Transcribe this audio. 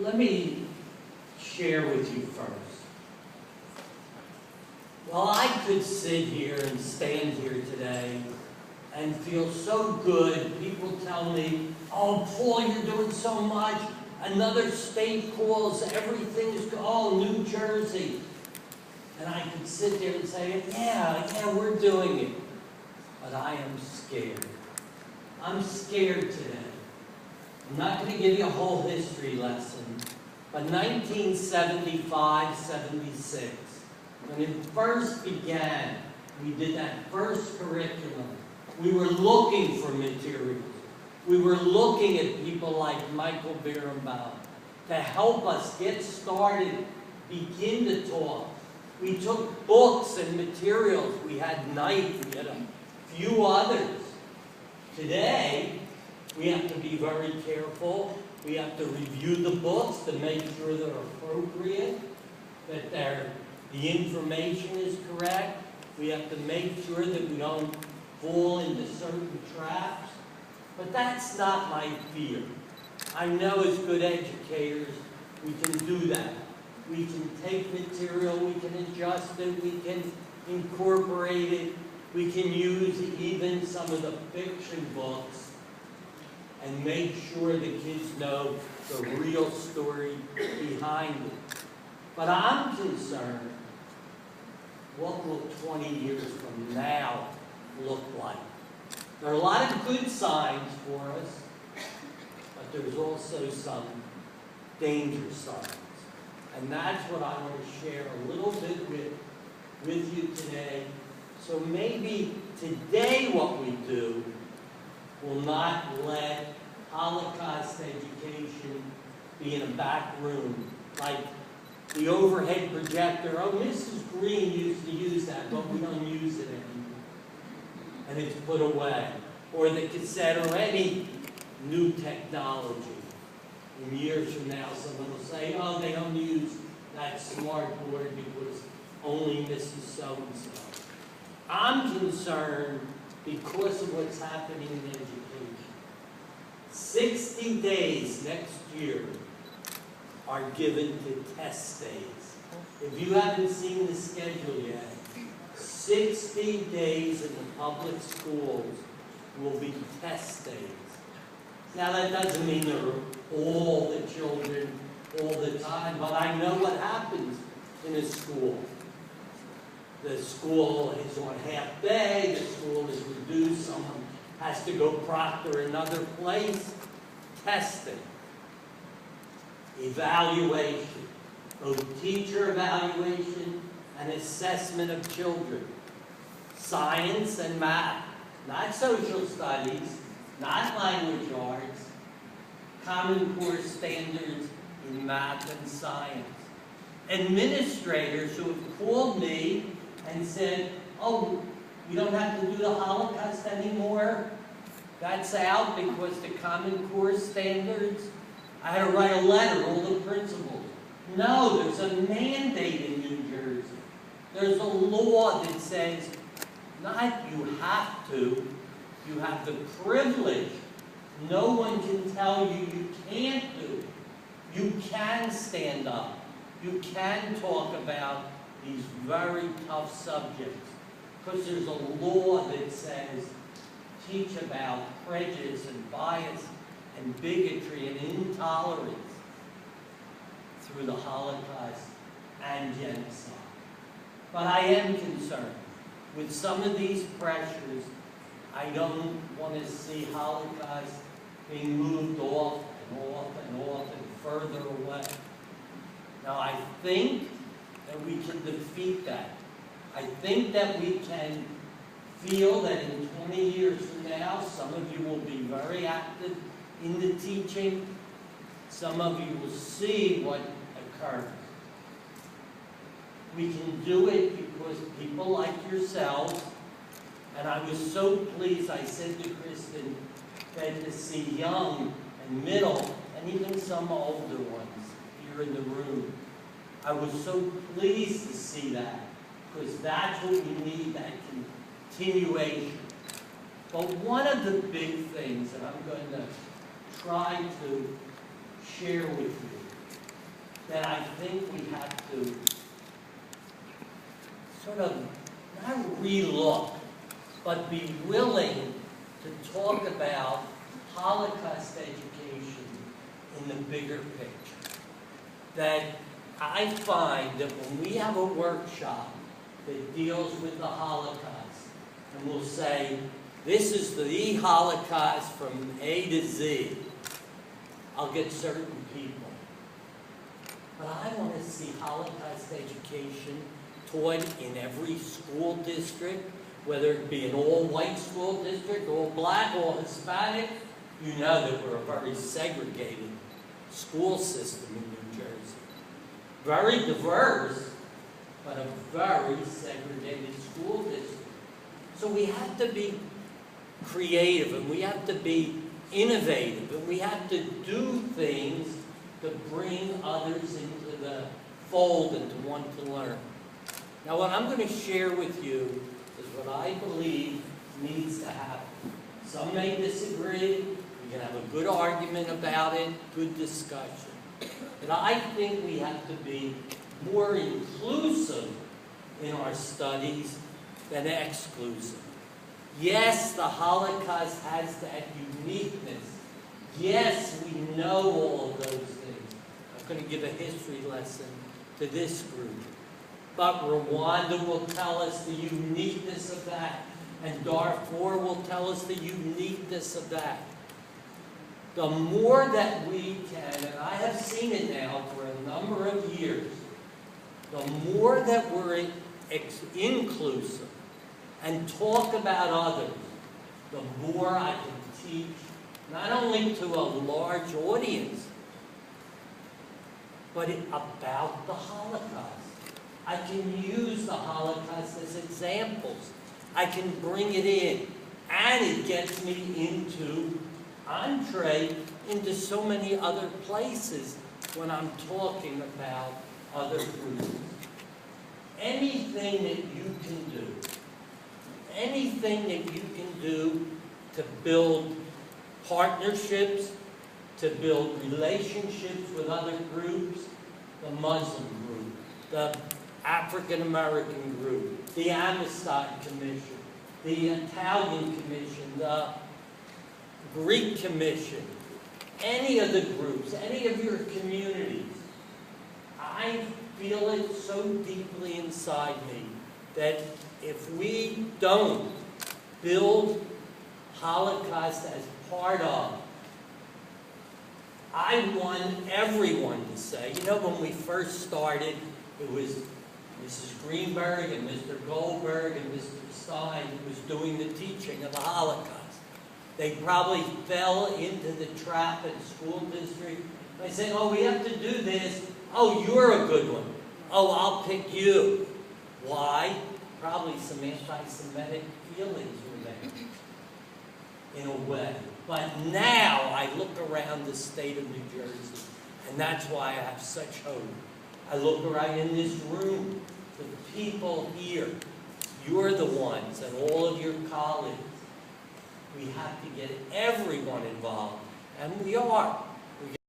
Let me share with you first. Well, I could sit here and stand here today and feel so good. People tell me, oh, Paul, you're doing so much. Another state calls, everything's, oh, New Jersey. And I could sit there and say, yeah, we're doing it. But I am scared. I'm scared today. I'm not going to give you a whole history lesson, but 1975, 76, when it first began, we did that first curriculum. We were looking for materials. We were looking at people like Michael Berenbaum to help us get started, begin to talk. We took books and materials. We had Knight, we had a few others. Today, we have to be very careful. We have to review the books to make sure they're appropriate, that the information is correct. We have to make sure that we don't fall into certain traps. But that's not my fear. I know as good educators, we can do that. We can take material, we can adjust it, we can incorporate it, we can use even some of the fiction books and make sure the kids know the real story behind it. But I'm concerned, what will 20 years from now look like? There are a lot of good signs for us, but there's also some danger signs. And that's what I want to share a little bit with you today. So maybe today what we do will not let Holocaust education be in a back room, like the overhead projector. Oh, Mrs. Green used to use that, but we don't use it anymore. And it's put away. Or the cassette, or any new technology. In years from now, someone will say, oh, they don't use that smart board because only Mrs. So-and-so. I'm concerned because of what's happening in education. 60 days next year are given to test days. If you haven't seen the schedule yet, 60 days in the public schools will be test days. Now that doesn't mean they're all the children all the time, but I know what happens in a school. The school is on half day, the school is reduced, someone has to go proctor another place. Testing, evaluation, both teacher evaluation and assessment of children. Science and math, not social studies, not language arts, Common Core standards in math and science. Administrators who have called me and said, oh, we don't have to do the Holocaust anymore. That's out because the Common Core standards. I had to write a letter, all the principals. No, there's a mandate in New Jersey. There's a law that says, not you have to, you have the privilege. No one can tell you you can't do it. You can stand up. You can talk about these very tough subjects. Because there's a law that says, teach about prejudice and bias and bigotry and intolerance through the Holocaust and genocide. But I am concerned. With some of these pressures, I don't want to see Holocaust being moved off and off and off and further away. Now, I think that we can defeat that. I think that we can feel that in 20 years from now, some of you will be very active in the teaching. Some of you will see what occurs. We can do it because people like yourselves, and I was so pleased, I said to Kristen, that to see young and middle, and even some older ones here in the room. I was so pleased to see that, because that's what we need, that continuation. But one of the big things that I'm going to try to share with you that I think we have to sort of not relook, but be willing to talk about Holocaust education in the bigger picture. That I find that when we have a workshop that deals with the Holocaust, and we'll say, this is the Holocaust from A to Z, I'll get certain people. But I want to see Holocaust education taught in every school district, whether it be an all-white school district, all black, all Hispanic. You know that we're a very segregated school system in New Jersey. Very diverse, but a very segregated school district. So we have to be creative, and we have to be innovative, and we have to do things to bring others into the fold and to want to learn. Now, what I'm going to share with you is what I believe needs to happen. Some may disagree. We can have a good argument about it, good discussion. But I think we have to be more inclusive in our studies than exclusive. Yes, the Holocaust has that uniqueness. Yes, we know all of those things. I'm going to give a history lesson to this group. But Rwanda will tell us the uniqueness of that. And Darfur will tell us the uniqueness of that. The more that we can, and I have seen it now for a number of years, the more that we're inclusive and talk about others, the more I can teach, not only to a large audience, but about the Holocaust. I can use the Holocaust as examples. I can bring it in, and it gets me into into so many other places when I'm talking about other groups. Anything that you can do, anything that you can do to build partnerships, to build relationships with other groups, the Muslim group, the African American group, the Amistad Commission, the Italian Commission, the Greek Commission, any of the groups, any of your communities. I feel it so deeply inside me that if we don't build Holocaust as part of, I want everyone to say, you know, when we first started, it was Mrs. Greenberg and Mr. Goldberg and Mr. Stein who was doing the teaching of the Holocaust. They probably fell into the trap at school district by saying, oh, we have to do this. Oh, you're a good one. Oh, I'll pick you. Why? Probably some anti-Semitic feelings were there, in a way. But now I look around the state of New Jersey, and that's why I have such hope. I look around in this room, the people here. You're the ones, and all of your colleagues. We have to get everyone involved, and we are.